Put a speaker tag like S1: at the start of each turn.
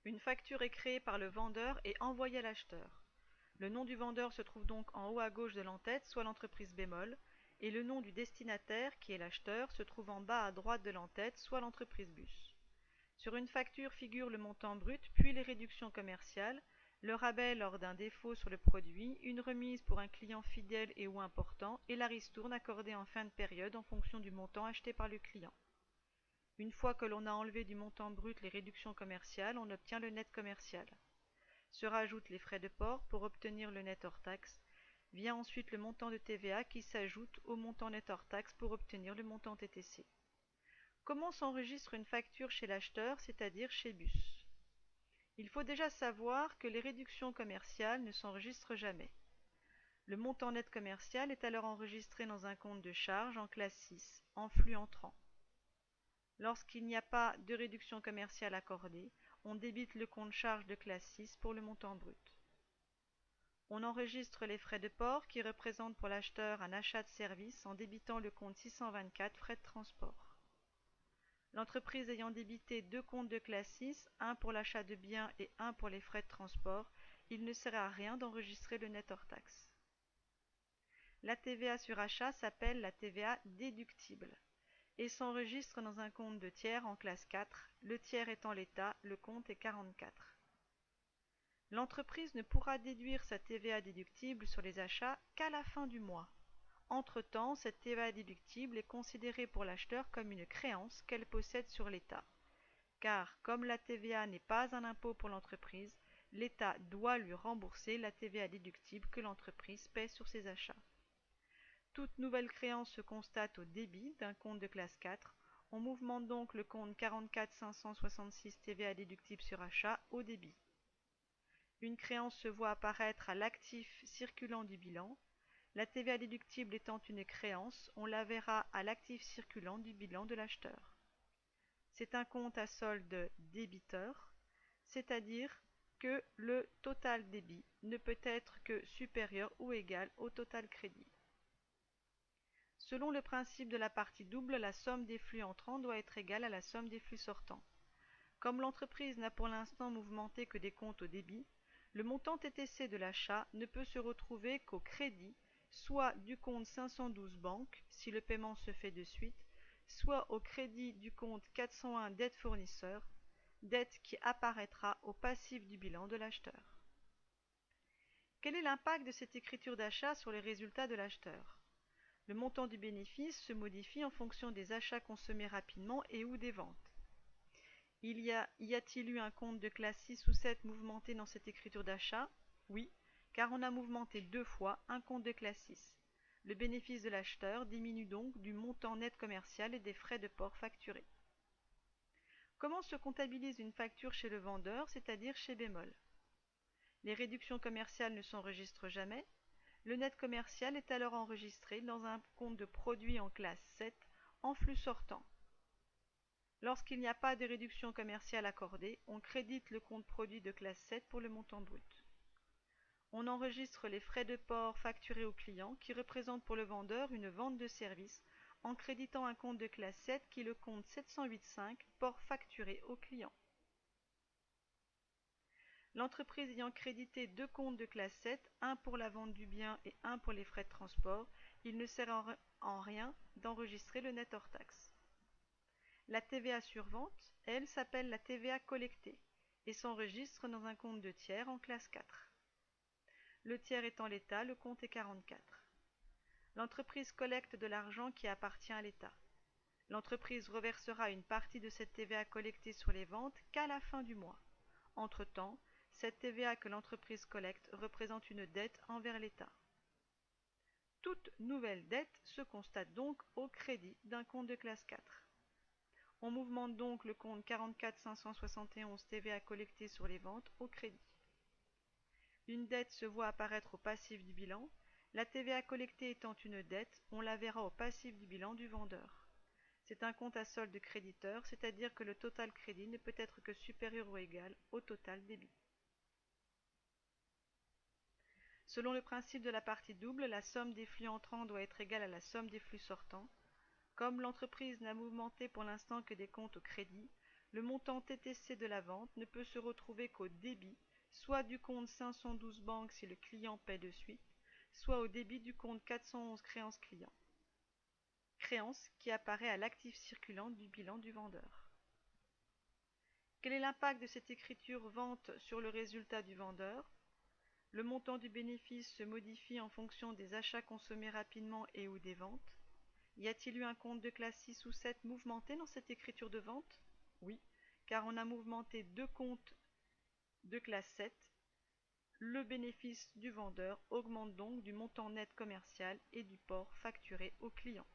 S1: Une facture est créée par le vendeur et envoyée à l'acheteur. Le nom du vendeur se trouve donc en haut à gauche de l'entête, soit l'entreprise bémol, et le nom du destinataire, qui est l'acheteur, se trouve en bas à droite de l'entête, soit l'entreprise bus. Sur une facture figure le montant brut, puis les réductions commerciales, le rabais lors d'un défaut sur le produit, une remise pour un client fidèle et ou important, et la ristourne accordée en fin de période en fonction du montant acheté par le client. Une fois que l'on a enlevé du montant brut les réductions commerciales, on obtient le net commercial. Se rajoutent les frais de port pour obtenir le net hors taxe. Vient ensuite le montant de TVA qui s'ajoute au montant net hors taxe pour obtenir le montant TTC. Comment s'enregistre une facture chez l'acheteur, c'est-à-dire chez Bus? Il faut déjà savoir que les réductions commerciales ne s'enregistrent jamais. Le montant net commercial est alors enregistré dans un compte de charge en classe 6, en flux entrant. Lorsqu'il n'y a pas de réduction commerciale accordée, on débite le compte charge de classe 6 pour le montant brut. On enregistre les frais de port qui représentent pour l'acheteur un achat de service en débitant le compte 624 frais de transport. L'entreprise ayant débité deux comptes de classe 6, un pour l'achat de biens et un pour les frais de transport, il ne sert à rien d'enregistrer le net hors taxe. La TVA sur achat s'appelle la TVA déductible et s'enregistre dans un compte de tiers en classe 4, le tiers étant l'État, le compte est 44. L'entreprise ne pourra déduire sa TVA déductible sur les achats qu'à la fin du mois. Entre-temps, cette TVA déductible est considérée pour l'acheteur comme une créance qu'elle possède sur l'État. Car, comme la TVA n'est pas un impôt pour l'entreprise, l'État doit lui rembourser la TVA déductible que l'entreprise paie sur ses achats. Toute nouvelle créance se constate au débit d'un compte de classe 4. On mouvemente donc le compte 44 566 TVA déductible sur achat au débit. Une créance se voit apparaître à l'actif circulant du bilan. La TVA déductible étant une créance, on la verra à l'actif circulant du bilan de l'acheteur. C'est un compte à solde débiteur, c'est-à-dire que le total débit ne peut être que supérieur ou égal au total crédit. Selon le principe de la partie double, la somme des flux entrants doit être égale à la somme des flux sortants. Comme l'entreprise n'a pour l'instant mouvementé que des comptes au débit, le montant TTC de l'achat ne peut se retrouver qu'au crédit, soit du compte 512 banque, si le paiement se fait de suite, soit au crédit du compte 401 dette fournisseur, dette qui apparaîtra au passif du bilan de l'acheteur. Quel est l'impact de cette écriture d'achat sur les résultats de l'acheteur? Le montant du bénéfice se modifie en fonction des achats consommés rapidement et ou des ventes. Y a-t-il eu un compte de classe 6 ou 7 mouvementé dans cette écriture d'achat? Oui, car on a mouvementé deux fois un compte de classe 6. Le bénéfice de l'acheteur diminue donc du montant net commercial et des frais de port facturés. Comment se comptabilise une facture chez le vendeur, c'est-à-dire chez Bémol? Les réductions commerciales ne s'enregistrent jamais. Le net commercial est alors enregistré dans un compte de produit en classe 7 en flux sortant. Lorsqu'il n'y a pas de réduction commerciale accordée, on crédite le compte produit de classe 7 pour le montant brut. On enregistre les frais de port facturés au client qui représentent pour le vendeur une vente de service en créditant un compte de classe 7 qui est le compte 708.5 port facturé au client. L'entreprise ayant crédité deux comptes de classe 7, un pour la vente du bien et un pour les frais de transport, il ne sert en rien d'enregistrer le net hors taxe. La TVA sur vente, elle, s'appelle la TVA collectée et s'enregistre dans un compte de tiers en classe 4. Le tiers étant l'État, le compte est 44. L'entreprise collecte de l'argent qui appartient à l'État. L'entreprise reversera une partie de cette TVA collectée sur les ventes qu'à la fin du mois. Entre-temps, cette TVA que l'entreprise collecte représente une dette envers l'État. Toute nouvelle dette se constate donc au crédit d'un compte de classe 4. On mouvemente donc le compte 44 571 TVA collecté sur les ventes au crédit. Une dette se voit apparaître au passif du bilan. La TVA collectée étant une dette, on la verra au passif du bilan du vendeur. C'est un compte à solde créditeur, c'est-à-dire que le total crédit ne peut être que supérieur ou égal au total débit. Selon le principe de la partie double, la somme des flux entrants doit être égale à la somme des flux sortants. Comme l'entreprise n'a mouvementé pour l'instant que des comptes au crédit, Le montant TTC de la vente ne peut se retrouver qu'au débit, soit du compte 512 banque si le client paie de suite, soit au débit du compte 411 créance client. Créance qui apparaît à l'actif circulant du bilan du vendeur. Quel est l'impact de cette écriture vente sur le résultat du vendeur? Le montant du bénéfice se modifie en fonction des achats consommés rapidement et ou des ventes. Y a-t-il eu un compte de classe 6 ou 7 mouvementé dans cette écriture de vente? Oui, car on a mouvementé deux comptes de classe 7. Le bénéfice du vendeur augmente donc du montant net commercial et du port facturé au client.